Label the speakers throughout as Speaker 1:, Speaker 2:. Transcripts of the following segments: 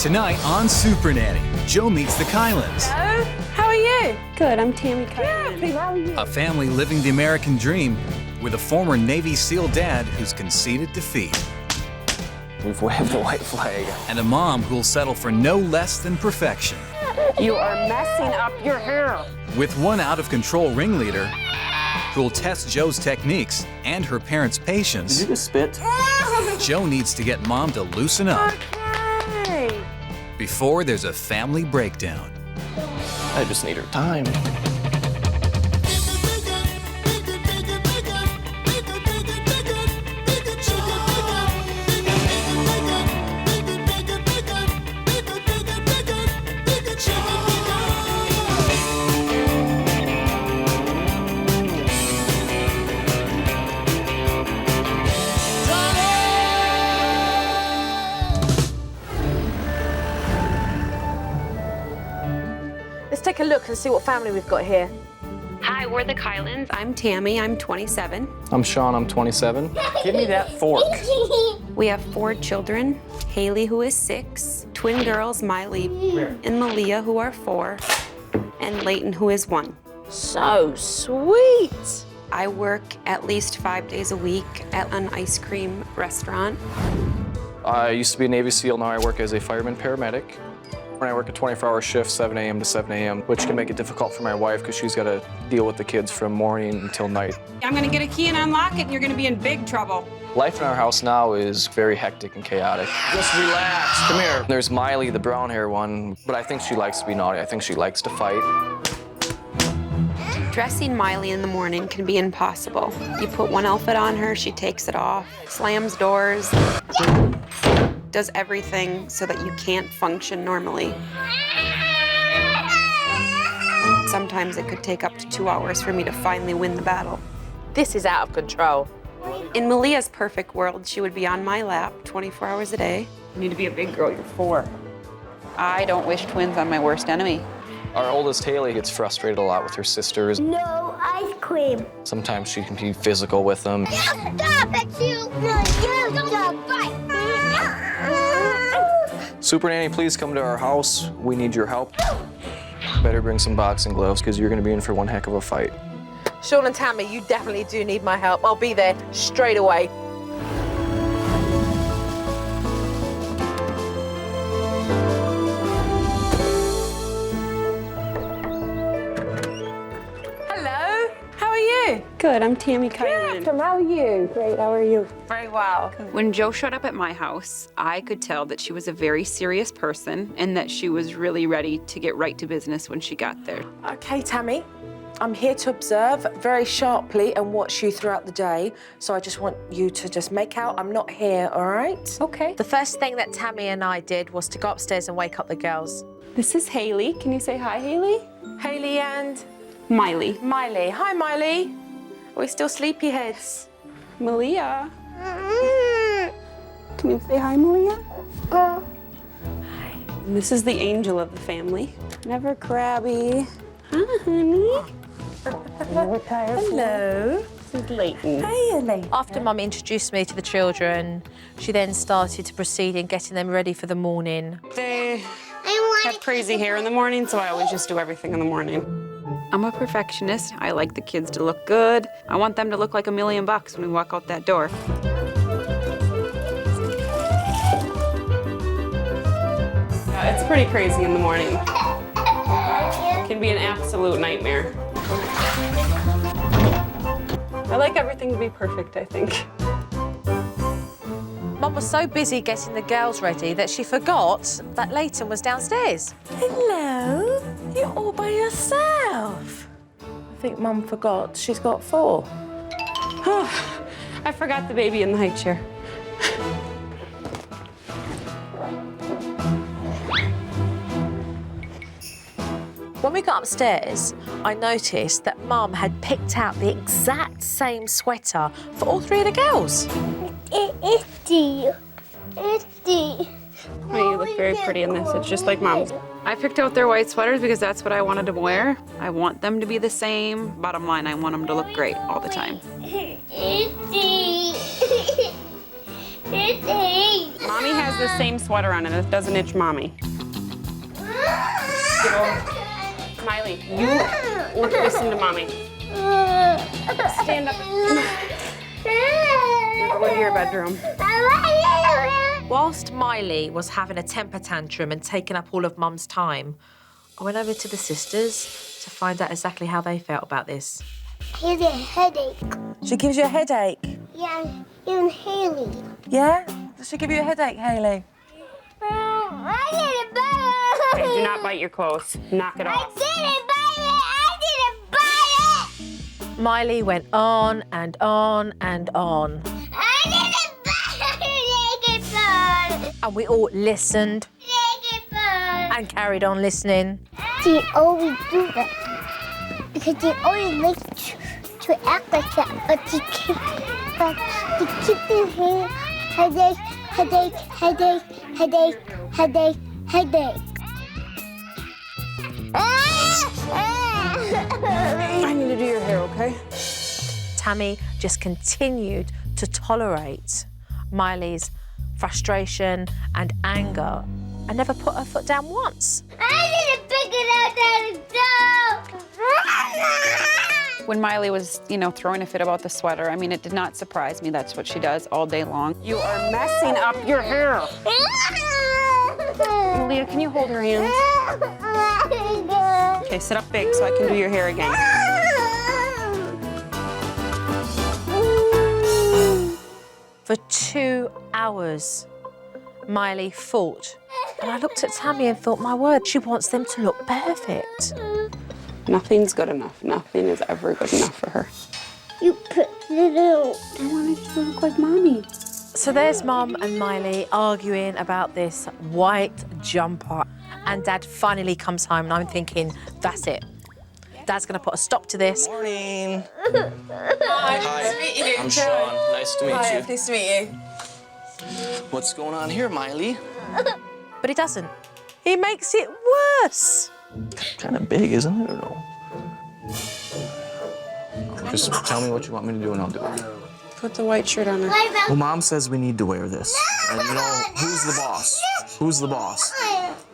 Speaker 1: Tonight on Supernanny, Joe meets the Kyelins.
Speaker 2: Hello, how are you?
Speaker 3: Good, I'm Tami Keilen.
Speaker 2: How are you?
Speaker 1: A family living the American dream with a former Navy SEAL dad who's conceded defeat.
Speaker 4: We've waved the white flag.
Speaker 1: And a mom who'll settle for no less than perfection.
Speaker 2: You are messing up your hair.
Speaker 1: With one out-of-control ringleader who'll test Joe's techniques and her parents' patience.
Speaker 4: Did you just spit?
Speaker 1: Joe needs to get mom to loosen up
Speaker 2: Okay.
Speaker 1: before there's a family breakdown.
Speaker 4: I just need her time.
Speaker 2: Let's take a look and see what family we've got here.
Speaker 3: Hi, we're the Kyelins. I'm Tami, I'm 27.
Speaker 4: I'm Shaun, I'm 27. Give me that fork.
Speaker 3: We have 4 children. Haley, who is 6, twin girls, Miley and Malia, who are 4, and Leighton, who is 1.
Speaker 2: So sweet.
Speaker 3: I work at least 5 days a week at an ice cream restaurant.
Speaker 4: I used to be a Navy SEAL, now I work as a fireman paramedic. When I work a 24-hour shift, 7 a.m. to 7 a.m., which can make it difficult for my wife because she's got to deal with the kids from morning until night.
Speaker 3: I'm gonna get a key and unlock it, and you're gonna be in big trouble.
Speaker 4: Life in our house now is very hectic and chaotic. Just relax, come here. There's Miley, the brown hair one, but I think she likes to be naughty. I think she likes to fight.
Speaker 3: Dressing Miley in the morning can be impossible. You put one outfit on her, she takes it off, slams doors, does everything so that you can't function normally. Sometimes it could take up to 2 hours for me to finally win the battle.
Speaker 2: This is out of control.
Speaker 3: In Malia's perfect world, she would be on my lap 24 hours a day.
Speaker 5: You need to be a big girl, you're 4. I don't wish twins on my worst enemy.
Speaker 4: Our oldest, Haley, gets frustrated a lot with her sisters.
Speaker 6: No ice cream.
Speaker 4: Sometimes she can be physical with them.
Speaker 6: You stop it, you! No, you stop it!
Speaker 4: Supernanny, please come to our house. We need your help. Better bring some boxing gloves because you're going to be in for one heck of a fight.
Speaker 2: Shaun and Tami, you definitely do need my help. I'll be there straight away. Hello, how are you?
Speaker 3: Good, I'm Tami Keilen.
Speaker 2: How are you?
Speaker 3: Great, how are you?
Speaker 2: Very well.
Speaker 5: When Joe showed up at my house, I could tell that she was a very serious person and that she was really ready to get right to business when she got there.
Speaker 2: Okay, Tami, I'm here to observe very sharply and watch you throughout the day. So I just want you to just make out I'm not here, all right?
Speaker 3: Okay.
Speaker 2: The first thing that Tami and I did was to go upstairs and wake up the girls.
Speaker 3: This is Haley. Can you say hi, Haley?
Speaker 2: Haley and
Speaker 3: Miley.
Speaker 2: Miley. Hi, Miley. Are we still sleepyheads?
Speaker 3: Malia. Can you say hi, Malia? Hi. And this is the angel of the family. Never crabby. Hi, honey.
Speaker 2: Hello.
Speaker 3: This is Leighton.
Speaker 2: Hey, Haley.
Speaker 7: After Mum introduced me to the children, she then started to proceed in getting them ready for the morning.
Speaker 3: They have crazy hair in the morning, so I always just do everything in the morning.
Speaker 5: I'm a perfectionist. I like the kids to look good. I want them to look like $1 million when we walk out that door.
Speaker 3: It's pretty crazy in the morning. It can be an absolute nightmare. I like everything to be perfect, I think.
Speaker 7: Mum was so busy getting the girls ready that she forgot that Leighton was downstairs.
Speaker 2: Hello. You're all by yourself. I think Mum forgot she's got 4.
Speaker 3: Oh, I forgot the baby in the high chair.
Speaker 7: When we got upstairs, I noticed that Mum had picked out the exact same sweater for all 3 of the girls.
Speaker 6: Itty.
Speaker 3: Oh, you look very pretty in this. It's just like Mom's.
Speaker 5: I picked out their white sweaters because that's what I wanted to wear. I want them to be the same. Bottom line, I want them to look great all the time.
Speaker 6: Itty. It's Haley.
Speaker 5: Mommy has the same sweater on and it doesn't itch Mommy. Miley, you listen to Mommy. Stand up. Go to your bedroom.
Speaker 7: Whilst Miley was having a temper tantrum and taking up all of Mum's time, I went over to the sisters to find out exactly how they felt about this.
Speaker 6: He has a headache.
Speaker 2: She gives you a headache.
Speaker 6: Yeah, even Haley.
Speaker 2: Yeah? Does she give you a headache, Haley?
Speaker 6: I didn't buy it.
Speaker 5: Okay, do not bite your clothes. Knock it
Speaker 6: I
Speaker 5: off.
Speaker 6: didn't buy it. I didn't buy it.
Speaker 7: Miley went on and on and on,
Speaker 6: I didn't buy it.
Speaker 7: and we all listened
Speaker 6: Naked food.
Speaker 7: and carried on listening.
Speaker 6: They always do that because they always like to act like that, but they keep their headache, headache, headache, headache, headache, headache.
Speaker 5: I need to do your hair, okay?
Speaker 7: Tami just continued to tolerate Miley's frustration and anger and never put her foot down once.
Speaker 6: I didn't pick it out that it's
Speaker 5: When Miley was, throwing a fit about the sweater, I mean, it did not surprise me. That's what she does all day long. You are messing up your hair. Malia, can you hold her hands? Okay, sit up big so I can do your hair again.
Speaker 7: For 2 hours, Miley fought. And I looked at Tami and thought, my word, she wants them to look perfect.
Speaker 5: Nothing's good enough. Nothing is ever good enough for her.
Speaker 6: You put it out.
Speaker 5: I wanted you to look like Mommy.
Speaker 7: So there's Mum and Miley arguing about this white jumper. And Dad finally comes home and I'm thinking, that's it. Dad's gonna put a stop to this.
Speaker 4: Morning.
Speaker 2: Hi, nice to meet you.
Speaker 4: I'm Shaun. Nice to meet
Speaker 2: Hi,
Speaker 4: you.
Speaker 2: nice to meet you.
Speaker 4: What's going on here, Miley?
Speaker 7: But he doesn't. He makes it worse.
Speaker 4: Kind of big, isn't it, or no? Just tell me what you want me to do and I'll do it.
Speaker 5: Put the white shirt on her.
Speaker 4: Well, Mom says we need to wear this. And who's the boss? Who's the boss?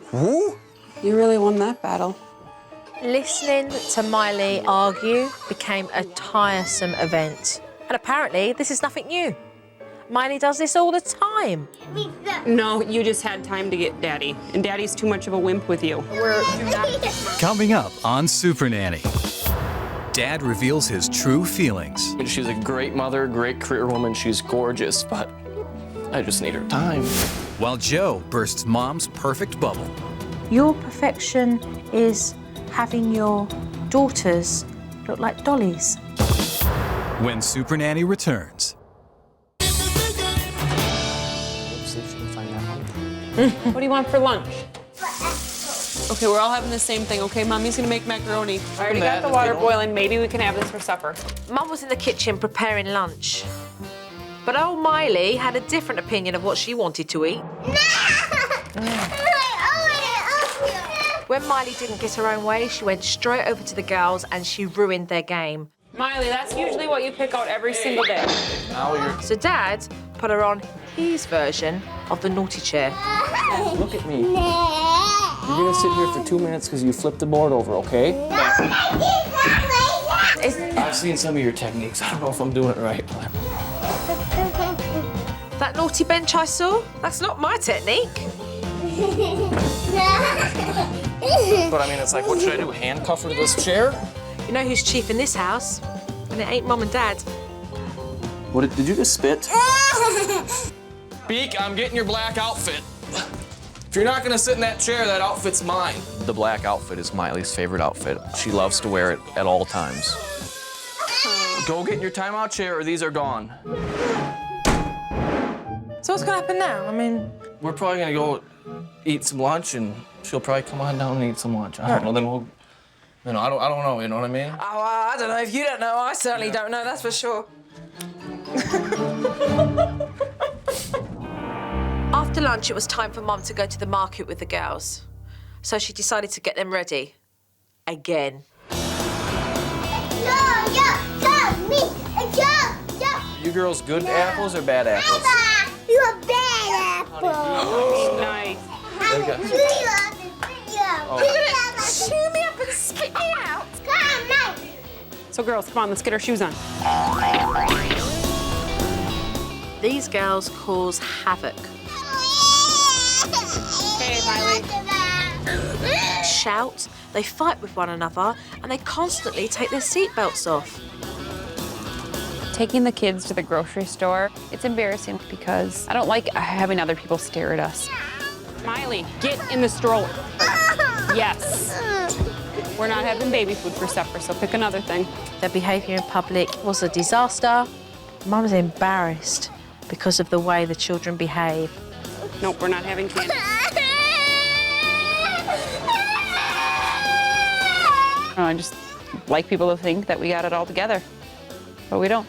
Speaker 4: Who?
Speaker 5: You really won that battle.
Speaker 7: Listening to Miley argue became a tiresome event. And apparently, this is nothing new. Miley does this all the time.
Speaker 5: No, you just had time to get Daddy. And Daddy's too much of a wimp with you.
Speaker 1: Coming up on Supernanny, Dad reveals his true feelings.
Speaker 4: She's a great mother, great career woman. She's gorgeous, but I just need her time.
Speaker 1: While Joe bursts Mom's perfect bubble.
Speaker 7: Your perfection is having your daughters look like dollies.
Speaker 1: When Supernanny returns.
Speaker 4: See if she can find that one.
Speaker 5: What do you want for lunch? Okay, we're all having the same thing, okay? Mommy's gonna make macaroni. I already got the water boiling. Maybe we can have this for supper.
Speaker 7: Mum was in the kitchen preparing lunch. But old Miley had a different opinion of what she wanted to eat. When Miley didn't get her own way, she went straight over to the girls and she ruined their game.
Speaker 5: Miley, that's usually what you pick out every single day.
Speaker 4: Now you're...
Speaker 7: So Dad put her on his version of the naughty chair.
Speaker 4: Look at me. You're gonna sit here for 2 minutes because you flipped the board over, okay? I've seen some of your techniques. I don't know if I'm doing it right.
Speaker 7: That naughty bench I saw, that's not my technique.
Speaker 4: But I mean, it's like, what should I do? Handcuff her to this chair?
Speaker 7: You know who's chief in this house? And it ain't Mum and Dad.
Speaker 4: What did you just spit? Beak, I'm getting your black outfit. If you're not gonna sit in that chair, that outfit's mine. The black outfit is Miley's favorite outfit. She loves to wear it at all times. Go get in your timeout chair or these are gone.
Speaker 2: So what's gonna happen now? I mean,
Speaker 4: We're probably gonna go eat some lunch and she'll probably come on down and eat some lunch. I don't know, then we'll, I don't know, you know what I mean?
Speaker 2: I don't know. If you don't know, I certainly don't know, that's for sure.
Speaker 7: After lunch, it was time for Mum to go to the market with the girls. So she decided to get them ready. Again.
Speaker 4: You girls good apples or bad apples?
Speaker 6: You're a bad apple.
Speaker 5: Nice.
Speaker 6: I'm gonna chew you up and spit you out. You're gonna chew me up and spit me out? Come on.
Speaker 5: So girls, come on, let's get our shoes on.
Speaker 7: These girls cause havoc.
Speaker 5: Hey, Miley.
Speaker 7: Shout, they fight with one another, and they constantly take their seatbelts off.
Speaker 5: Taking the kids to the grocery store, it's embarrassing because I don't like having other people stare at us. Miley, get in the stroller. Yes. We're not having baby food for supper, so pick another thing.
Speaker 7: Their behaviour in public was a disaster. Mum was embarrassed because of the way the children behave.
Speaker 5: Nope, we're not having candy. I just like people to think that we got it all together, but we don't.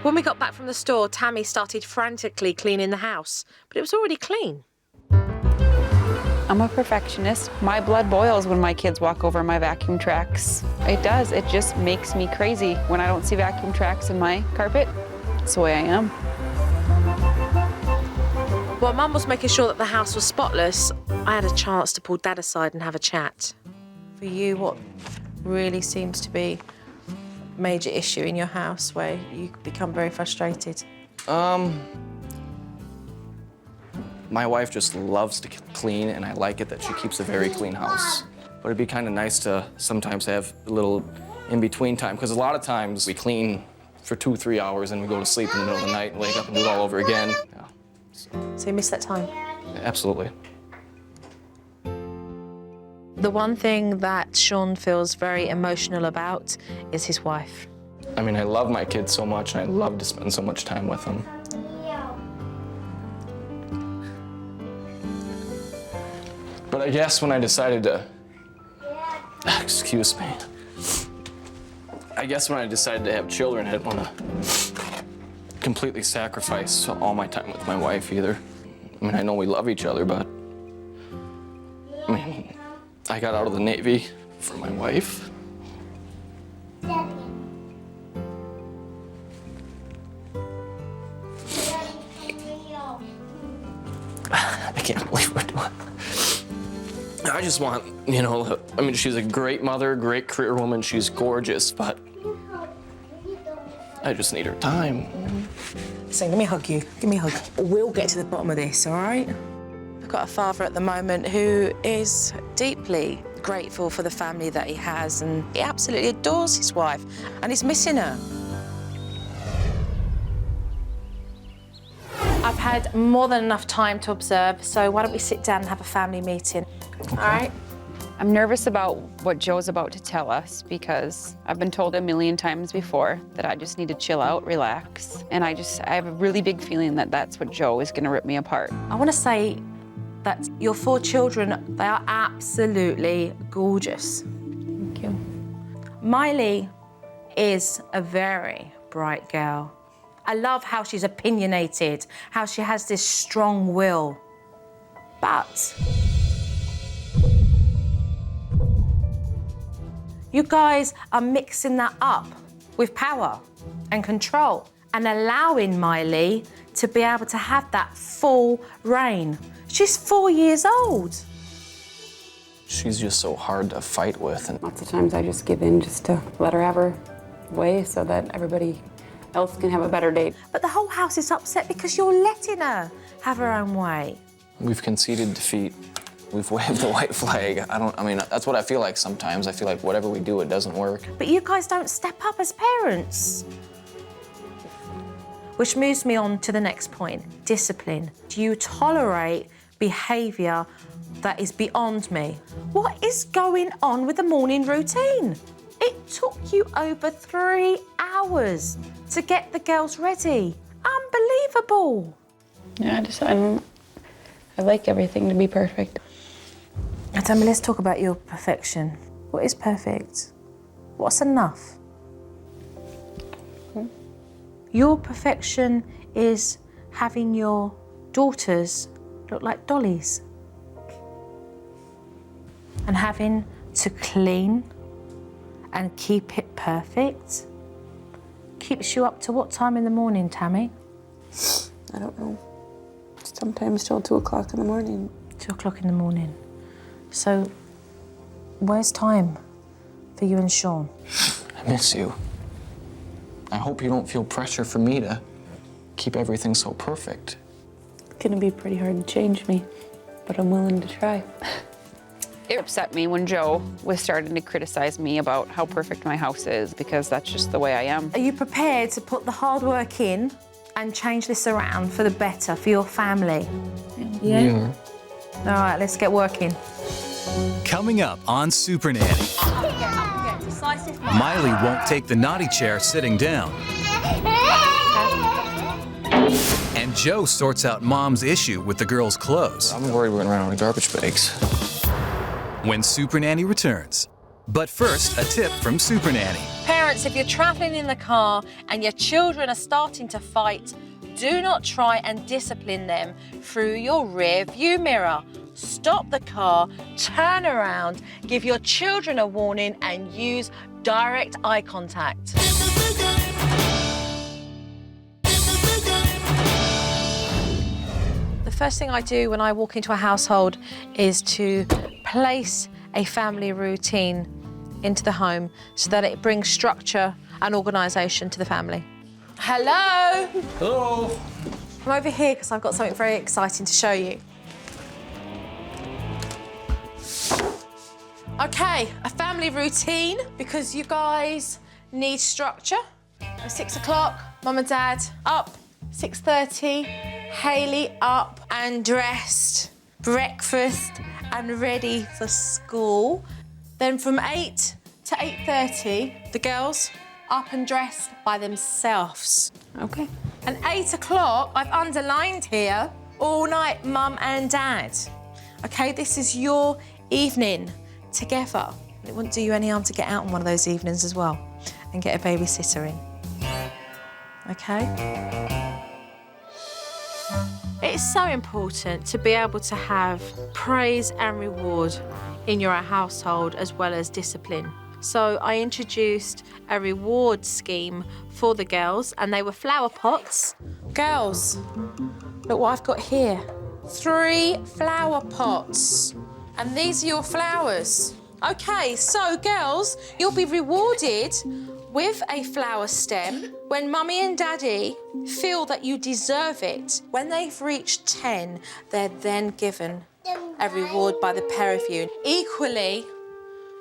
Speaker 7: When we got back from the store, Tami started frantically cleaning the house, but it was already clean.
Speaker 5: I'm a perfectionist. My blood boils when my kids walk over my vacuum tracks. It does. It just makes me crazy when I don't see vacuum tracks in my carpet. It's the way I am.
Speaker 7: While Mum was making sure that the house was spotless, I had a chance to pull Dad aside and have a chat. For you, what really seems to be a major issue in your house where you become very frustrated?
Speaker 4: My wife just loves to clean, and I like it that she keeps a very clean house. But it'd be kind of nice to sometimes have a little in-between time, because a lot of times we clean for 2-3 hours and we go to sleep in the middle of the night and wake up and do it all over again. Yeah.
Speaker 7: So you miss that time?
Speaker 4: Absolutely.
Speaker 7: The one thing that Shaun feels very emotional about is his wife.
Speaker 4: I mean, I love my kids so much, and I love to spend so much time with them. But I guess when I decided to, excuse me. I guess when I decided to have children, I didn't want to completely sacrifice all my time with my wife either. I mean, I know we love each other, but I mean, I got out of the Navy for my wife. I can't believe we're doing it. I just want, you know, I mean, she's a great mother, great career woman, she's gorgeous, but I just need her time.
Speaker 2: So let me hug you. Give me a hug. We'll get to the bottom of this, all right?
Speaker 7: I've got a father at the moment who is deeply grateful for the family that he has, and he absolutely adores his wife, and he's missing her. I've had more than enough time to observe, so why don't we sit down and have a family meeting?
Speaker 4: Okay.
Speaker 7: All right?
Speaker 5: I'm nervous about what Joe's about to tell us because I've been told a million times before that I just need to chill out, relax. And I have a really big feeling that that's what Joe is gonna rip me apart.
Speaker 7: I want to say that your 4 children, they are absolutely gorgeous.
Speaker 5: Thank you.
Speaker 7: Miley is a very bright girl. I love how she's opinionated, how she has this strong will. But you guys are mixing that up with power and control and allowing Miley to be able to have that full reign. She's 4 years old.
Speaker 4: She's just so hard to fight with. And
Speaker 5: Lots of times I just give in just to let her have her way so that everybody else can have a better day.
Speaker 7: But the whole house is upset because you're letting her have her own way.
Speaker 4: we've conceded defeat. We've waved the white flag. I mean, that's what I feel like sometimes. I feel like whatever we do, it doesn't work.
Speaker 7: But you guys don't step up as parents. Which moves me on to the next point, discipline. Do you tolerate behaviour that is beyond me? What is going on with the morning routine? It took you over 3 hours to get the girls ready. Unbelievable.
Speaker 5: Yeah, I like everything to be perfect.
Speaker 7: Now, Tami, let's talk about your perfection. What is perfect? What's enough? Your perfection is having your daughters look like dollies and having to clean and keep it perfect. keeps you up to what time in the morning, Tami?
Speaker 3: I don't know. Sometimes till 2 o'clock in the morning.
Speaker 7: 2 o'clock in the morning. So, where's time for you and Shaun?
Speaker 4: I miss you. I hope you don't feel pressure for me to keep everything so perfect.
Speaker 5: It's gonna be pretty hard to change me, but I'm willing to try. It upset me when Joe was starting to criticize me about how perfect my house is, because that's just the way I am.
Speaker 7: Are you prepared to put the hard work in and change this around for the better, for your family? Yeah? All right, let's get working.
Speaker 1: Coming up on Supernanny. Miley won't take the naughty chair sitting down. And Joe sorts out Mom's issue with the girls' clothes.
Speaker 4: I'm worried we're gonna run out of garbage bags.
Speaker 1: When Supernanny returns. But first, a tip from Supernanny.
Speaker 7: Parents, if you're traveling in the car and your children are starting to fight, do not try and discipline them through your rear view mirror. Stop the car, turn around, give your children a warning and use direct eye contact. The first thing I do when I walk into a household is to place a family routine into the home so that it brings structure and organisation to the family. Hello?
Speaker 4: Hello.
Speaker 7: I'm over here because I've got something very exciting to show you. Okay, a family routine because you guys need structure. 6 o'clock, Mum and Dad up. 6:30, Hayley up and dressed, breakfast and ready for school. Then from 8 to 8:30, the girls up and dressed by themselves.
Speaker 5: Okay.
Speaker 7: And 8 o'clock, I've underlined here, all night, Mum and Dad. Okay, this is your evening together. It wouldn't do you any harm to get out on one of those evenings as well and get a babysitter in. Okay? It's so important to be able to have praise and reward in your household as well as discipline. So I introduced a reward scheme for the girls and they were flower pots. Girls, look what I've got here. 3 flower pots. And these are your flowers. Okay, so girls, you'll be rewarded with a flower stem when Mummy and Daddy feel that you deserve it. When they've reached 10, they're then given a reward by the pair of you. Equally,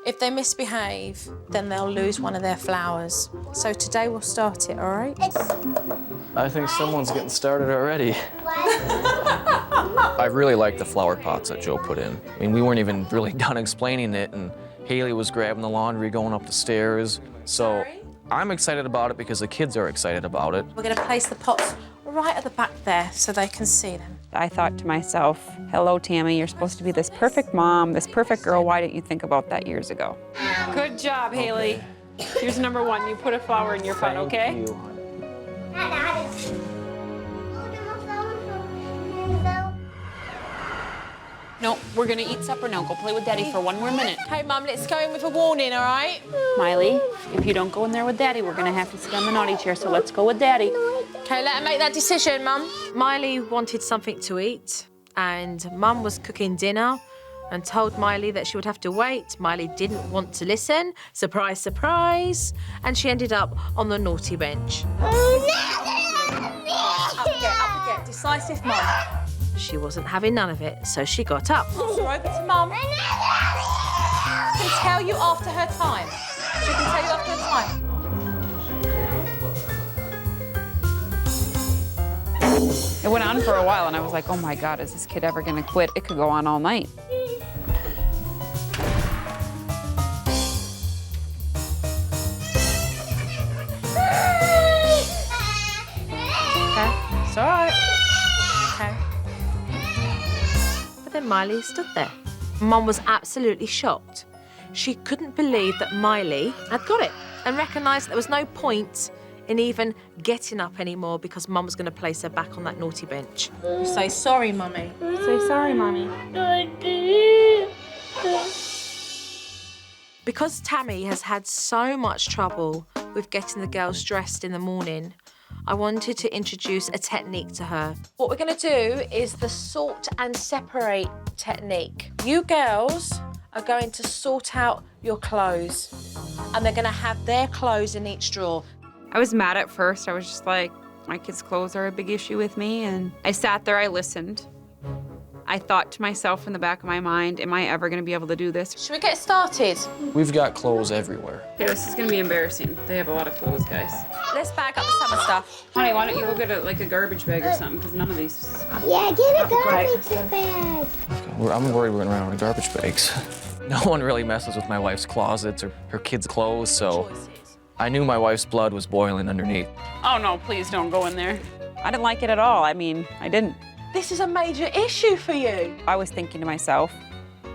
Speaker 7: if they misbehave, then they'll lose one of their flowers. So today we'll start it, all right?
Speaker 4: I think someone's getting started already. I really like the flower pots that Joe put in. I mean, we weren't even really done explaining it, and Hayley was grabbing the laundry, going up the stairs. So I'm excited about it because the kids are excited about it.
Speaker 7: We're going to place the pots right at the back there so they can see them.
Speaker 5: I thought to myself, hello, Tami, you're supposed to be this perfect mom, this perfect girl. Why didn't you think about that years ago? Good job, Hayley. Here's number 1. You put a flower in your pot, okay?
Speaker 4: Thank you.
Speaker 5: No, we're gonna eat supper now. Go play with Daddy for 1 more minute.
Speaker 7: Hey, Mum, let's go in with a warning, all right?
Speaker 5: Miley, if you don't go in there with Daddy, we're gonna have to sit on the naughty chair, so let's go with Daddy.
Speaker 7: Okay, let her make that decision, Mum. Miley wanted something to eat, and Mum was cooking dinner and told Miley that she would have to wait. Miley didn't want to listen. Surprise, surprise. And she ended up on the naughty bench. Up again. Decisive, Mum. She wasn't having none of it, so she got up. Over to Mum. She can tell you after her time. She can tell you after her time.
Speaker 5: It went on for a while, and I was like, oh my God, is this kid ever gonna quit? It could go on all night.
Speaker 7: Okay, it's all right. Okay. But then Miley stood there. Mum was absolutely shocked. She couldn't believe that Miley had got it and recognised there was no point in even getting up anymore because Mum was going to place her back on that naughty bench. You say sorry, Mummy.
Speaker 5: Say sorry, Mommy.
Speaker 7: Because Tami has had so much trouble with getting the girls dressed in the morning, I wanted to introduce a technique to her. What we're going to do is the sort and separate technique. You girls are going to sort out your clothes, and they're going to have their clothes in each drawer.
Speaker 5: I was mad at first. I was just like, my kids' clothes are a big issue with me. And I sat there, I listened. I thought to myself in the back of my mind, am I ever gonna be able to do this?
Speaker 7: Should we get started?
Speaker 4: We've got clothes everywhere.
Speaker 5: Okay, this is gonna be embarrassing. They have a lot of clothes, guys.
Speaker 7: Let's bag up the summer stuff.
Speaker 5: Honey, why don't you go get a garbage bag or something, because none of these...
Speaker 6: Yeah, get a garbage bag.
Speaker 4: I'm worried we're gonna run out of garbage bags. No one really messes with my wife's closets or her kids' clothes, so I knew my wife's blood was boiling underneath.
Speaker 5: Oh no, please don't go in there. I didn't like it at all. I mean, I didn't.
Speaker 7: This is a major issue for you.
Speaker 5: I was thinking to myself,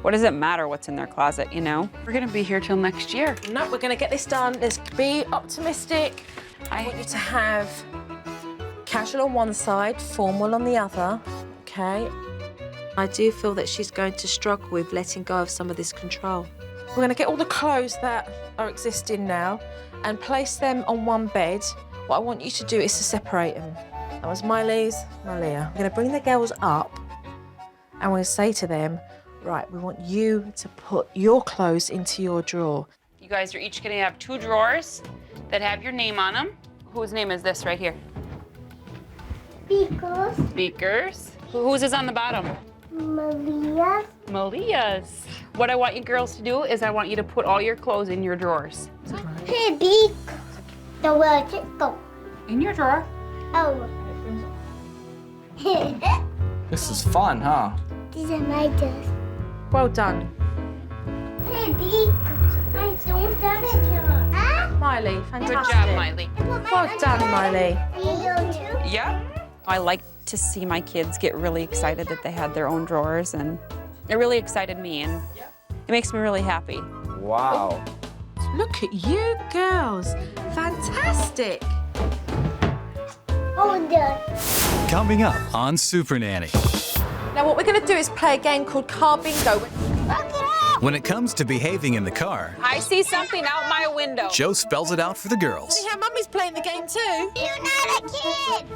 Speaker 5: what does it matter what's in their closet, you know? We're gonna be here till next year.
Speaker 7: No, we're gonna get this done. Let's be optimistic. I want you to have casual on one side, formal on the other, okay? I do feel that she's going to struggle with letting go of some of this control. We're gonna get all the clothes that are existing now and place them on one bed. What I want you to do is to separate them. That was Miley's, Malia. We're gonna bring the girls up and we're gonna say to them, right, we want you to put your clothes into your drawer.
Speaker 5: You guys are each gonna have 2 drawers that have your name on them. Whose name is this right here?
Speaker 6: Because
Speaker 5: Beakers. Whose is on the bottom?
Speaker 6: Maria.
Speaker 5: Malia's. What I want you girls to do is I want you to put all your clothes in your drawers.
Speaker 6: Hey, Beak. The where it go?
Speaker 5: In your drawer.
Speaker 6: Oh.
Speaker 4: This is fun, huh?
Speaker 6: These are my dress.
Speaker 7: Well done.
Speaker 6: Hey, Beak. I don't done it here. Huh?
Speaker 7: Miley, fantastic.
Speaker 5: Good job, Miley.
Speaker 7: Well done, Miley.
Speaker 6: You too?
Speaker 5: Yeah. I like to see my kids get really excited that they had their own drawers, and it really excited me, and it makes me really happy.
Speaker 4: Wow.
Speaker 7: Look at you girls. Fantastic.
Speaker 6: Oh, done.
Speaker 1: Coming up on Supernanny.
Speaker 7: Now what we're going to do is play a game called Car Bingo.
Speaker 1: When it comes to behaving in the car,
Speaker 5: I see something out my window.
Speaker 1: Joe spells it out for the girls.
Speaker 7: See how Mummy's playing the game too?
Speaker 6: You're not a kid.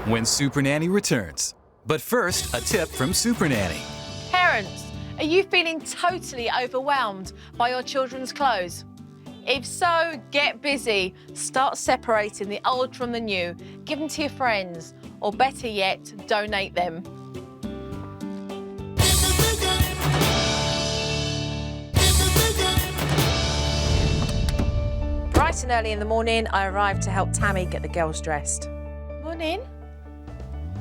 Speaker 1: When Supernanny returns. But first, a tip from Supernanny.
Speaker 7: Parents, are you feeling totally overwhelmed by your children's clothes? If so, get busy. Start separating the old from the new. Give them to your friends, or better yet, donate them. Bright and early in the morning, I arrived to help Tami get the girls dressed. Morning.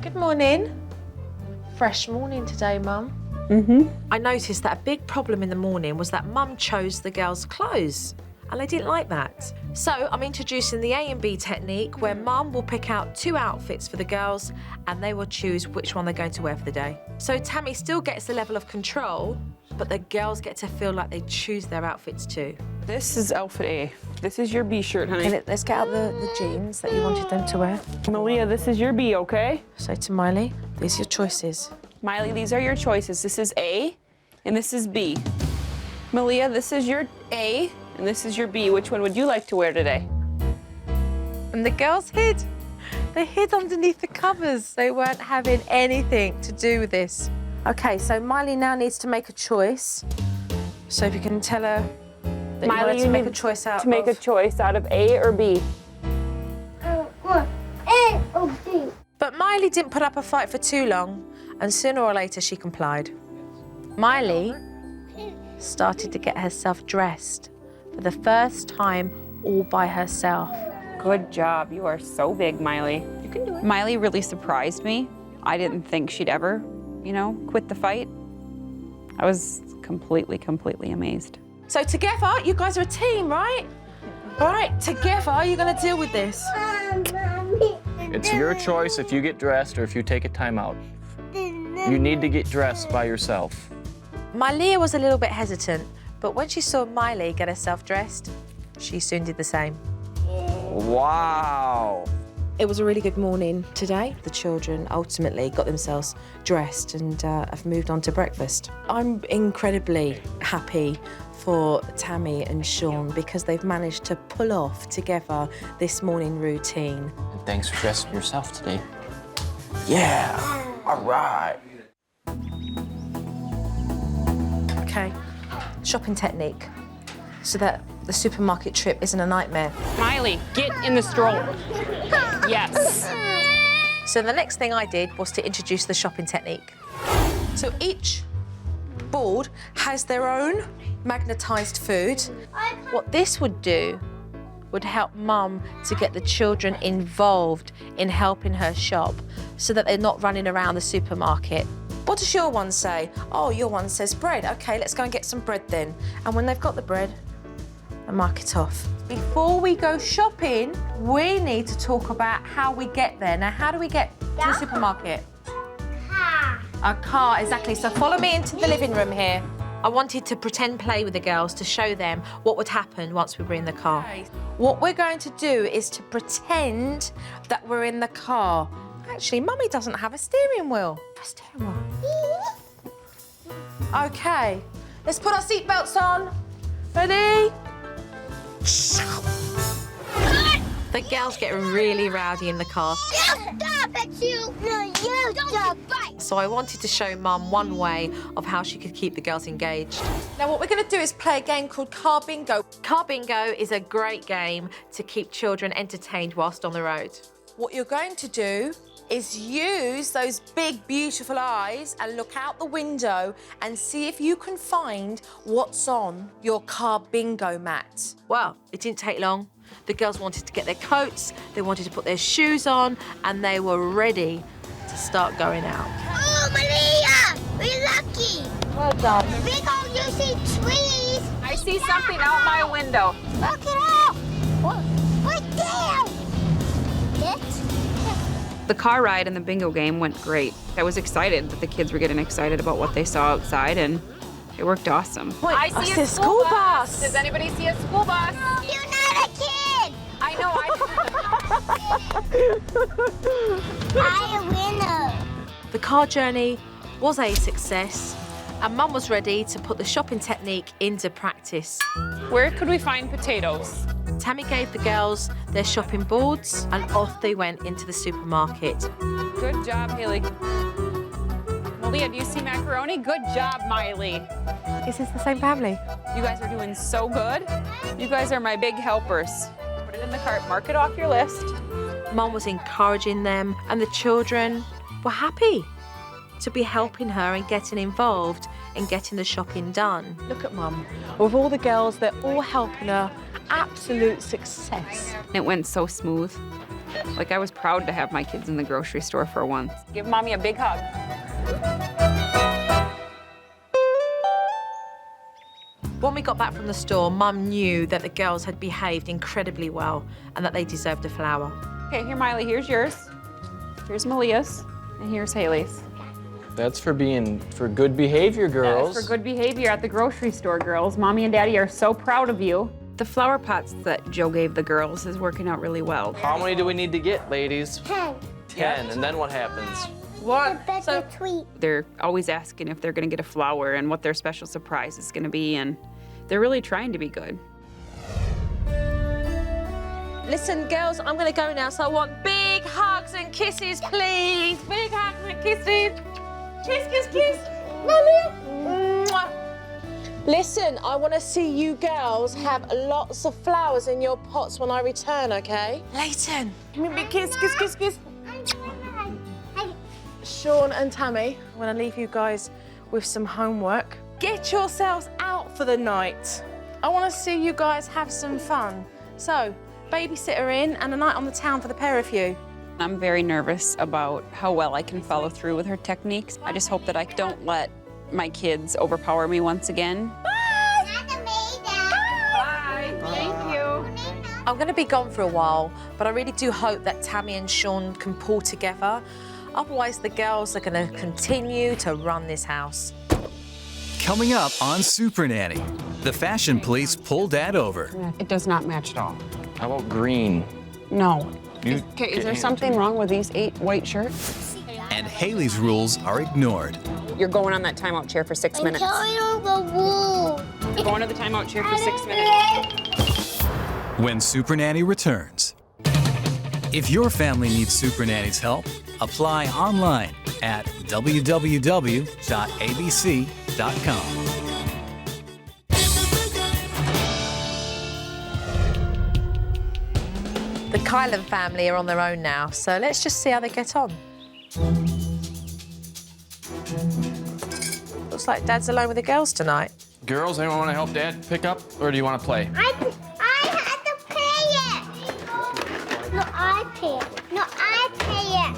Speaker 7: Good morning. Fresh morning today, Mum. I noticed that a big problem in the morning was that Mum chose the girls' clothes, and I didn't like that. So I'm introducing the A and B technique, where Mum will pick out 2 outfits for the girls, and they will choose which one they're going to wear for the day. So Tami still gets the level of control, but the girls get to feel like they choose their outfits too.
Speaker 5: This is outfit A. This is your B shirt, honey.
Speaker 7: Okay, let's get out the jeans that you wanted them to wear.
Speaker 5: Malia, this is your B, okay?
Speaker 7: So to Miley, these are your choices.
Speaker 5: Miley, these are your choices. This is A, and this is B. Malia, this is your A, and this is your B. Which one would you like to wear today?
Speaker 7: And the girls hid. They hid underneath the covers. They weren't having anything to do with this. Okay, so Miley now needs to make a choice. So if you can tell her that
Speaker 5: Miley,
Speaker 7: you wanted
Speaker 5: you
Speaker 7: to make a
Speaker 5: need
Speaker 7: choice out
Speaker 5: to make a choice out of A or B.
Speaker 6: A or B.
Speaker 7: But Miley didn't put up a fight for too long, and sooner or later she complied. Miley started to get herself dressed for the first time all by herself.
Speaker 5: Good job. You are so big, Miley. You can do it. Miley really surprised me. I didn't think she'd ever, you know, quit the fight. I was completely amazed.
Speaker 7: So together, you guys are a team, right? All right, together, you're gonna deal with this.
Speaker 6: Mommy.
Speaker 4: It's your choice if you get dressed or if you take a timeout. You need to get dressed by yourself.
Speaker 7: Malia was a little bit hesitant, but when she saw Miley get herself dressed, she soon did the same.
Speaker 4: Wow.
Speaker 2: It was a really good morning today. The children ultimately got themselves dressed and have moved on to breakfast. I'm incredibly happy for Tami and Shaun because they've managed to pull off together this morning routine.
Speaker 4: And thanks for dressing yourself today. Yeah, all right.
Speaker 7: Okay, shopping technique so that the supermarket trip isn't a nightmare.
Speaker 5: Miley, get in the stroller. Yes.
Speaker 7: So the next thing I did was to introduce the shopping technique. So each board has their own magnetised food. What this would do would help Mum to get the children involved in helping her shop so that they're not running around the supermarket. What does your one say? Oh, your one says bread. OK, let's go and get some bread then. And when they've got the bread, they mark it off. Before we go shopping, we need to talk about how we get there. Now, how do we get to the supermarket? A car, exactly. So follow me into the living room here. I wanted to pretend play with the girls to show them what would happen once we were in the car. What we're going to do is to pretend that we're in the car. Actually, Mummy doesn't have a steering wheel. OK, let's put our seatbelts on. Ready? The girls get really rowdy in the car.
Speaker 6: Stop it, you! No, you stop it!
Speaker 7: So I wanted to show Mum one way of how she could keep the girls engaged. Now what we're going to do is play a game called Car Bingo. Car Bingo is a great game to keep children entertained whilst on the road. What you're going to do is use those big, beautiful eyes and look out the window and see if you can find what's on your car bingo mat. Well, it didn't take long. The girls wanted to get their coats, they wanted to put their shoes on, and they were ready to start going out.
Speaker 6: Oh, Maria! We're lucky!
Speaker 7: Well done.
Speaker 6: We go using trees!
Speaker 5: I see something out my window.
Speaker 6: Look it up! Right there! This?
Speaker 5: The car ride and the bingo game went great. I was excited that the kids were getting excited about what they saw outside, and it worked awesome.
Speaker 7: Wait,
Speaker 5: I see
Speaker 7: a school bus.
Speaker 5: Does anybody see a school bus?
Speaker 6: You're not a kid!
Speaker 5: I know,
Speaker 6: I'm a winner!
Speaker 7: The car journey was a success, and Mum was ready to put the shopping technique into practice.
Speaker 5: Where could we find potatoes?
Speaker 7: Tami gave the girls their shopping boards, and off they went into the supermarket.
Speaker 5: Good job, Haley. Malia, do you see macaroni? Good job, Miley.
Speaker 7: Is this the same family?
Speaker 5: You guys are doing so good. You guys are my big helpers. Put it in the cart, mark it off your list.
Speaker 7: Mum was encouraging them, and the children were happy to be helping her and getting involved in getting the shopping done. Look at Mum. With all the girls, they're all helping her. Absolute success.
Speaker 5: It went so smooth. Like, I was proud to have my kids in the grocery store for once. Give Mommy a big hug.
Speaker 7: When we got back from the store, Mum knew that the girls had behaved incredibly well and that they deserved a flower.
Speaker 5: Okay, here, Miley, here's yours. Here's Malia's, and here's Haley's.
Speaker 4: That's for good behavior, girls.
Speaker 5: That's for good behavior at the grocery store, girls. Mommy and Daddy are so proud of you. The flower pots that Joe gave the girls is working out really well.
Speaker 4: How many do we need to get, ladies?
Speaker 6: 10.
Speaker 4: 10, and then what happens?
Speaker 7: What?
Speaker 6: Better tweet.
Speaker 5: They're always asking if they're gonna get a flower and what their special surprise is gonna be, and they're really trying to be good.
Speaker 7: Listen, girls, I'm going to go now, so I want big hugs and kisses, please. Big hugs and kisses. Kiss, kiss, kiss. Mwah. Listen, I want to see you girls have lots of flowers in your pots when I return, OK? Leighton, give me a big kiss, kiss, kiss, kiss. Shaun and Tami, I'm going to leave you guys with some homework. Get yourselves out for the night. I want to see you guys have some fun. So, babysitter in and a night on the town for the pair of you.
Speaker 5: I'm very nervous about how well I can follow through with her techniques. I just hope that I don't let my kids overpower me once again.
Speaker 6: Bye!
Speaker 5: Bye. Thank you.
Speaker 7: I'm going to be gone for a while, but I really do hope that Tami and Shaun can pull together. Otherwise, the girls are going to continue to run this house.
Speaker 1: Coming up on Supernanny, the fashion police pull Dad over.
Speaker 8: It does not match at all.
Speaker 4: How about green?
Speaker 8: No.
Speaker 5: Okay, is there something wrong with these 8 white shirts?
Speaker 1: And Haley's rules are ignored.
Speaker 5: You're going on that timeout chair for 6 minutes.
Speaker 6: I'm telling the rules.
Speaker 5: You're going to the timeout chair for 6 minutes.
Speaker 1: When Supernanny returns. If your family needs Supernanny's help, apply online at www.abc.com.
Speaker 7: The Kylen family are on their own now, so let's just see how they get on. Looks like Dad's alone with the girls tonight.
Speaker 4: Girls, anyone want to help Dad pick up, or do you want to play?
Speaker 6: I had to pay it. No, I pay it. No, I pay it.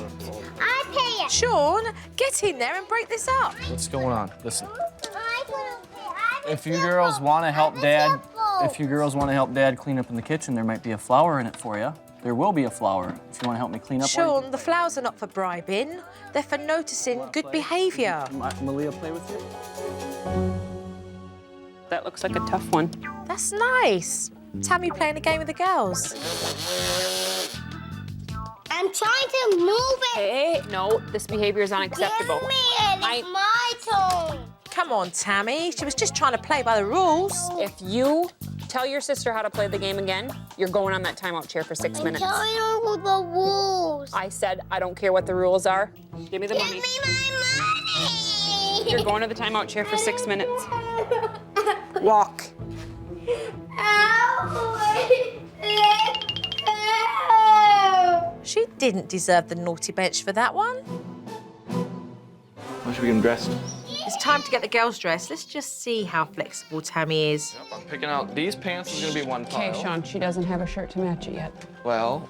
Speaker 6: I pay it.
Speaker 7: Shaun, get in there and break this up.
Speaker 4: What's going on? Listen.
Speaker 6: I couldn't pay.
Speaker 4: If you girls want to help Dad clean up in the kitchen, there might be a flower in it for you. There will be a flower if you want to help me clean up.
Speaker 7: Shaun, the flowers are not for bribing. They're for noticing good behaviour.
Speaker 4: Malia, play with you?
Speaker 5: That looks like a tough one.
Speaker 7: That's nice. Tami playing a game with the girls.
Speaker 6: I'm trying to move it.
Speaker 5: Hey, no, this behavior is unacceptable.
Speaker 6: Give me it. It's my turn.
Speaker 7: Come on, Tami. She was just trying to play by the rules.
Speaker 5: If you tell your sister how to play the game again, you're going on that timeout chair for 6 minutes.
Speaker 6: I'm telling her the rules.
Speaker 5: I said I don't care what the rules are. Give me the
Speaker 6: Give
Speaker 5: money.
Speaker 6: me my money.
Speaker 5: You're going to the timeout chair for 6 minutes. Walk.
Speaker 7: She didn't deserve the naughty bench for that one.
Speaker 4: Why should we get him dressed?
Speaker 7: It's time to get the girls dressed. Let's just see how flexible Tami is.
Speaker 4: Yep, I'm picking out these pants. Is gonna be one pile.
Speaker 5: Okay, Shaun, she doesn't have a shirt to match it yet.
Speaker 4: Well,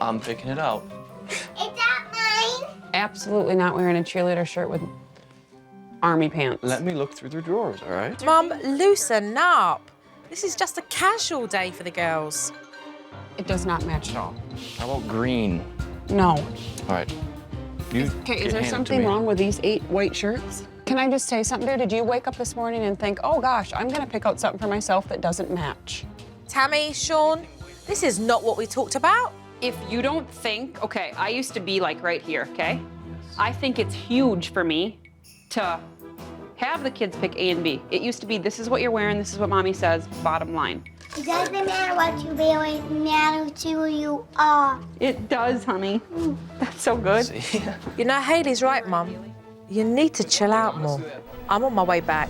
Speaker 4: I'm picking it out.
Speaker 6: Is that mine?
Speaker 5: Absolutely not wearing a cheerleader shirt with army pants.
Speaker 4: Let me look through their drawers, all right?
Speaker 7: Mum, loosen up. This is just a casual day for the girls.
Speaker 5: It does not match at all.
Speaker 4: How about green?
Speaker 5: No.
Speaker 4: All right. You
Speaker 5: Okay,
Speaker 4: get
Speaker 5: is there
Speaker 4: handed to
Speaker 5: something
Speaker 4: me.
Speaker 5: wrong with these 8 white shirts? Can I just say something there? Did you wake up this morning and think, oh gosh, I'm gonna pick out something for myself that doesn't match?
Speaker 7: Tami, Shaun, this is not what we talked about.
Speaker 5: If you don't think, okay, I used to be like right here, okay? I think it's huge for me to have the kids pick A and B. It used to be, this is what you're wearing, this is what mommy says, bottom line.
Speaker 6: It doesn't matter what you wear, it matters who you are.
Speaker 5: It does, honey. That's so good.
Speaker 4: See?
Speaker 7: You know, Haley's right, Mum. You need to chill out more. I'm on my way back.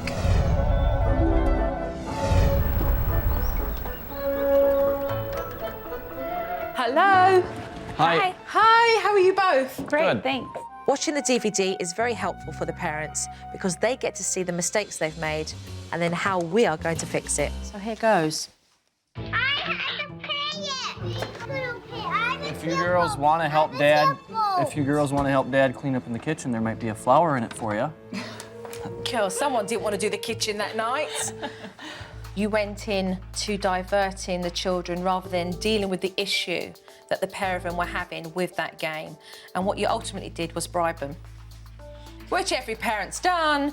Speaker 7: Hello.
Speaker 4: Hi.
Speaker 7: Hi, how are you both?
Speaker 5: Great,
Speaker 4: Good.
Speaker 5: thanks.
Speaker 7: Watching the DVD is very helpful for the parents because they get to see the mistakes they've made and then how we are going to fix it. So here goes.
Speaker 6: I had to pay it. I couldn't pay. I was
Speaker 4: If you girls want to help Dad clean up in the kitchen, there might be a flower in it for you.
Speaker 7: Kill, someone didn't want to do the kitchen that night. You went in to diverting the children rather than dealing with the issue that the pair of them were having with that game. And what you ultimately did was bribe them, which every parent's done,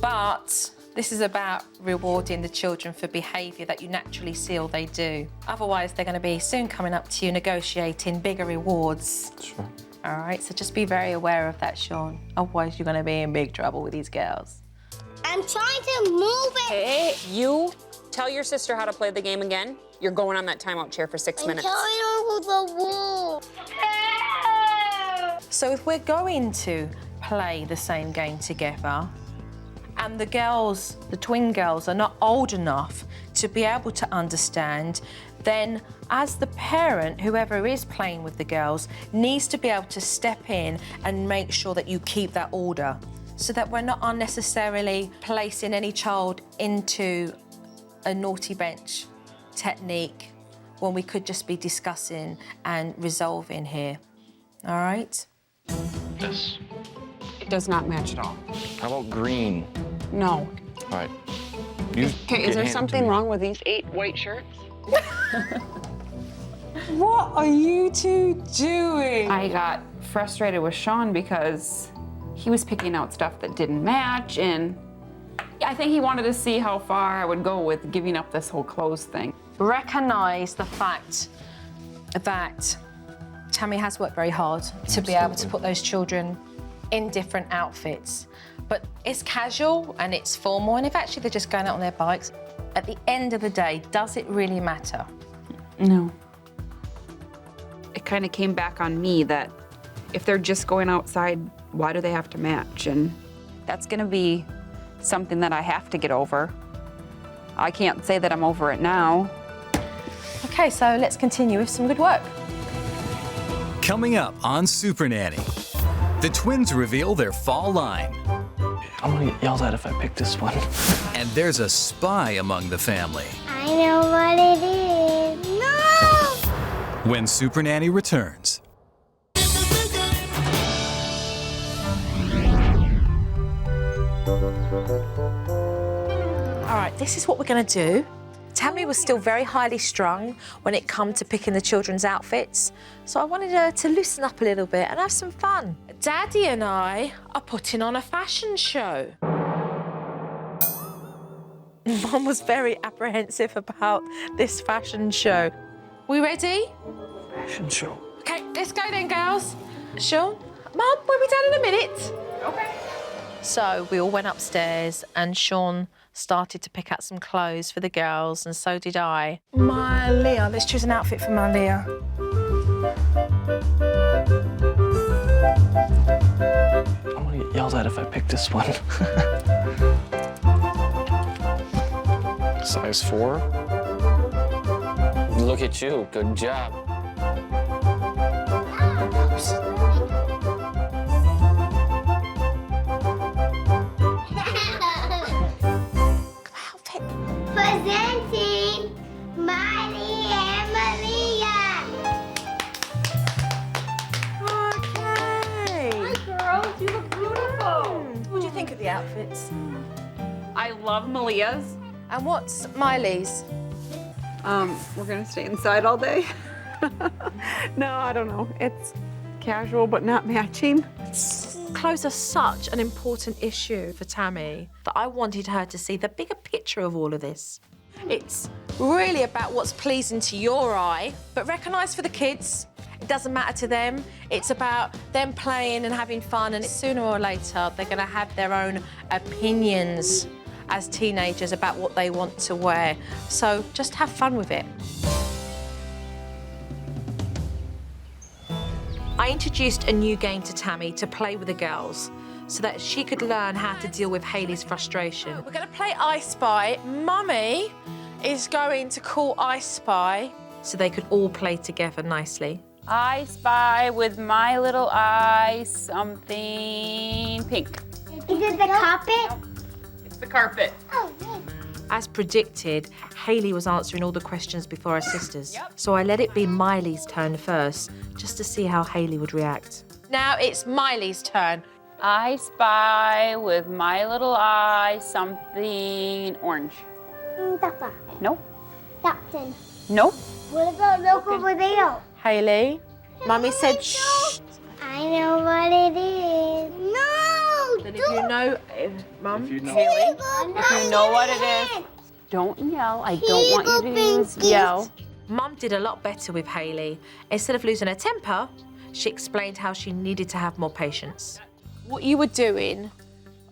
Speaker 7: but this is about rewarding the children for behaviour that you naturally feel they do. Otherwise, they're going to be soon coming up to you negotiating bigger rewards.
Speaker 4: Sure.
Speaker 7: All right, so just be very aware of that, Shaun. Otherwise, you're going to be in big trouble with these girls.
Speaker 6: I'm trying to move it.
Speaker 5: Hey, you tell your sister how to play the game again. You're going on that timeout chair for 6 minutes.
Speaker 6: I'm telling her the rules.
Speaker 7: So if we're going to play the same game together, and the girls, the twin girls, are not old enough to be able to understand, then as the parent, whoever is playing with the girls, needs to be able to step in and make sure that you keep that order so that we're not unnecessarily placing any child into a naughty bench technique when we could just be discussing and resolving here. All right?
Speaker 4: This.
Speaker 5: It does not match at all.
Speaker 4: How about green?
Speaker 5: No.
Speaker 4: All right. You
Speaker 5: Okay,
Speaker 4: get
Speaker 5: is there
Speaker 4: handed to
Speaker 5: something
Speaker 4: me.
Speaker 5: wrong with these 8 white shirts?
Speaker 7: What are you two doing?
Speaker 5: I got frustrated with Shaun because he was picking out stuff that didn't match, and I think he wanted to see how far I would go with giving up this whole clothes thing.
Speaker 7: Recognise the fact that Tami has worked very hard to be able to put those children in different outfits. But it's casual and it's formal, and if actually they're just going out on their bikes, at the end of the day, does it really matter?
Speaker 5: No. It kind of came back on me that if they're just going outside, why do they have to match? And that's going to be something that I have to get over. I can't say that I'm over it now.
Speaker 7: Okay, so let's continue with some good work.
Speaker 1: Coming up on Supernanny, the twins reveal their fall line.
Speaker 4: I'm gonna get yelled at if I pick this one.
Speaker 1: And there's a spy among the family.
Speaker 6: I know what it is. No!
Speaker 1: When Supernanny returns.
Speaker 7: All right, this is what we're going to do. Tami was still very highly strung when it come to picking the children's outfits, so I wanted her to loosen up a little bit and have some fun. Daddy and I are putting on a fashion show. Mum was very apprehensive about this fashion show. We ready?
Speaker 4: Fashion show.
Speaker 7: Okay, let's go then, girls. Shaun, Mum, we'll be done in a minute.
Speaker 5: Okay.
Speaker 7: So we all went upstairs and Shaun started to pick out some clothes for the girls, and so did I. Miley, let's choose an outfit for Miley.
Speaker 4: I'm gonna get yelled at if I pick this one. Size 4. Look at you, good job.
Speaker 6: Presenting Miley and Malia.
Speaker 7: Okay.
Speaker 5: Hi, girls. You look beautiful.
Speaker 7: What do you think of the outfits?
Speaker 5: I love Malia's.
Speaker 7: And what's Miley's?
Speaker 5: We're gonna stay inside all day. No, I don't know. It's casual but not matching.
Speaker 7: Clothes are such an important issue for Tami that I wanted her to see the bigger picture of all of this. It's really about what's pleasing to your eye, but recognise for the kids, it doesn't matter to them. It's about them playing and having fun, and sooner or later, they're going to have their own opinions as teenagers about what they want to wear. So just have fun with it. I introduced a new game to Tami to play with the girls so that she could learn how to deal with Hayley's frustration. We're going to play I Spy. Mummy is going to call I Spy so they could all play together nicely.
Speaker 5: I spy with my little eye something pink.
Speaker 6: Is it the carpet?
Speaker 5: It's the carpet.
Speaker 6: Oh, yeah.
Speaker 7: As predicted, Hayley was answering all the questions before her sisters. So I let it be Miley's turn first, just to see how Hayley would react. Now it's Miley's turn.
Speaker 5: I spy with my little eye something orange.
Speaker 6: Papa.
Speaker 5: Nope.
Speaker 6: Captain.
Speaker 5: Nope.
Speaker 6: What about look over there?
Speaker 7: Hayley, Mummy said shh.
Speaker 6: I know what it is. No!
Speaker 7: Then if you know, Mum,
Speaker 4: If you know.
Speaker 7: Hayley.
Speaker 5: If you know what it is, don't yell. I don't want you to use yell.
Speaker 7: Mum did a lot better with Hayley. Instead of losing her temper, she explained how she needed to have more patience. What you were doing,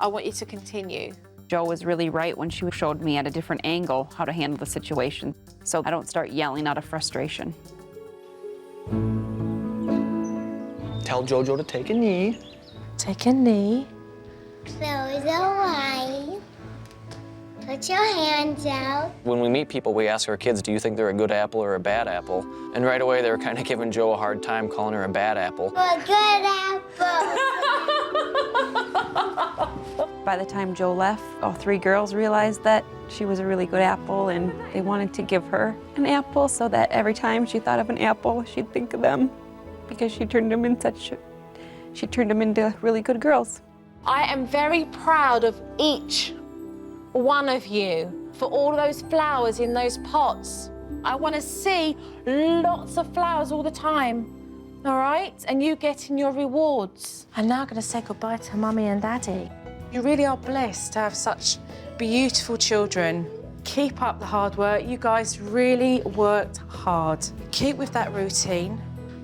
Speaker 7: I want you to continue.
Speaker 5: Jo was really right when she showed me at a different angle how to handle the situation, so I don't start yelling out of frustration.
Speaker 4: Tell JoJo to take a knee.
Speaker 7: Take a knee.
Speaker 6: Close your eyes. Put your hands out.
Speaker 4: When we meet people, we ask our kids, do you think they're a good apple or a bad apple? And right away, they were kind of giving Jo a hard time, calling her a bad apple.
Speaker 6: A good apple.
Speaker 5: By the time Jo left, all 3 girls realized that she was a really good apple, and they wanted to give her an apple so that every time she thought of an apple, she'd think of them, because she turned them into really good girls.
Speaker 7: I am very proud of each one of you for all those flowers in those pots. I want to see lots of flowers all the time, all right? And you getting your rewards. I'm now going to say goodbye to Mummy and Daddy. You really are blessed to have such beautiful children. Keep up the hard work. You guys really worked hard. Keep with that routine.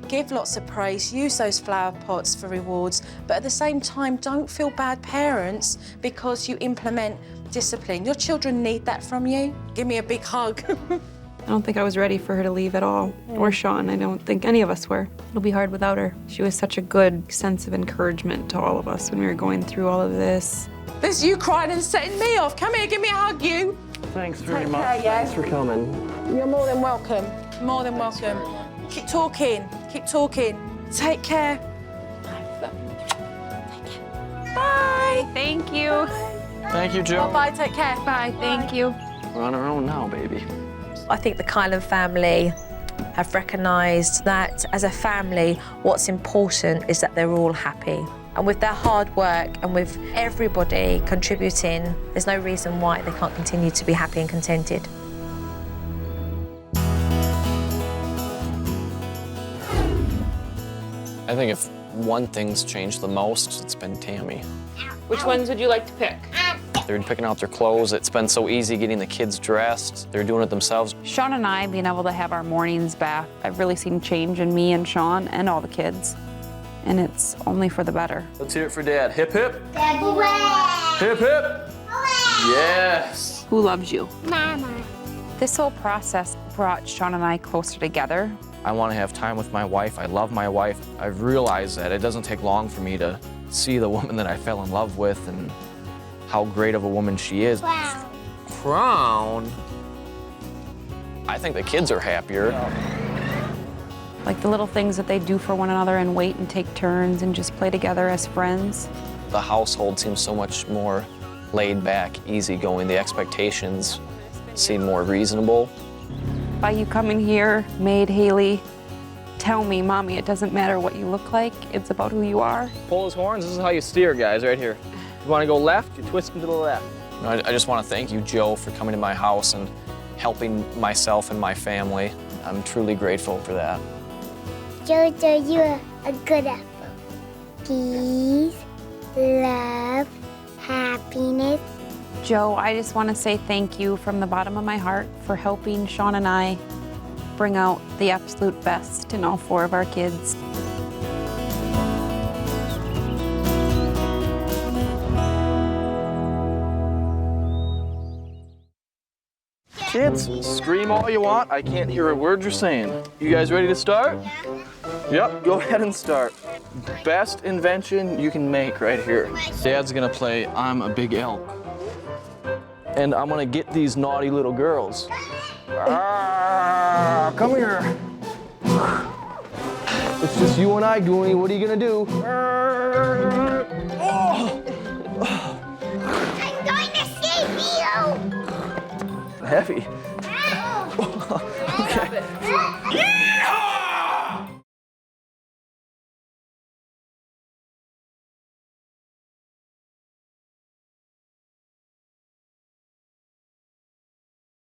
Speaker 7: give lots of praise, use those flower pots for rewards, but at the same time, don't feel bad parents because you implement discipline. Your children need that from you. Give me a big hug.
Speaker 5: I don't think I was ready for her to leave at all, or Shaun. I don't think any of us were. It'll be hard without her. She was such a good sense of encouragement to all of us when we were going through all of this.
Speaker 7: There's you crying and setting me off. Come here, give me a hug, you.
Speaker 4: Thanks very
Speaker 7: Take
Speaker 4: much.
Speaker 7: care, yeah?
Speaker 4: Thanks for coming.
Speaker 7: You're more than welcome. More than welcome. Keep talking. Keep talking. Take care. Bye.
Speaker 5: Thank you.
Speaker 4: Thank you, Joe.
Speaker 7: Bye. Take care.
Speaker 5: Bye, thank you.
Speaker 4: We're on our own now, baby.
Speaker 7: I think the Kylen family have recognised that as a family, what's important is that they're all happy. And with their hard work and with everybody contributing, there's no reason why they can't continue to be happy and contented.
Speaker 4: I think if one thing's changed the most, it's been Tami.
Speaker 5: Which ones would you like to pick?
Speaker 4: They're picking out their clothes. It's been so easy getting the kids dressed. They're doing it themselves.
Speaker 5: Shaun and I being able to have our mornings back, I've really seen change in me and Shaun and all the kids. And it's only for the better.
Speaker 4: Let's hear it for Dad. Hip, hip.
Speaker 6: Daddy, way.
Speaker 4: Hip, hip. Yes.
Speaker 5: Who loves you?
Speaker 6: Mama.
Speaker 5: This whole process brought Shaun and I closer together.
Speaker 4: I want to have time with my wife. I love my wife. I've realized that it doesn't take long for me to see the woman that I fell in love with and how great of a woman she is.
Speaker 6: Wow.
Speaker 4: Crown? I think the kids are happier.
Speaker 5: Like the little things that they do for one another and wait and take turns and just play together as friends.
Speaker 4: The household seems so much more laid back, easygoing. The expectations seem more reasonable.
Speaker 5: By you coming here, made Haley tell me, Mommy, it doesn't matter what you look like, it's about who you are.
Speaker 4: Pull his horns. This is how you steer, guys, right here. You want to go left, you twist him to the left. I just want to thank you, Joe, for coming to my house and helping myself and my family. I'm truly grateful for that.
Speaker 6: Jojo, you're a good apple. Peace, love, happiness.
Speaker 5: Joe, I just want to say thank you from the bottom of my heart for helping Shaun and I bring out the absolute best in all 4 of our kids.
Speaker 4: Kids, scream all you want. I can't hear a word you're saying. You guys ready to start? Yep, go ahead and start. Best invention you can make right here. Dad's gonna play I'm a Big Elk. And I'm gonna get these naughty little girls. Come here. It's just you and I, Goonie. What are you gonna do?
Speaker 6: I'm going to save you.
Speaker 4: Heavy.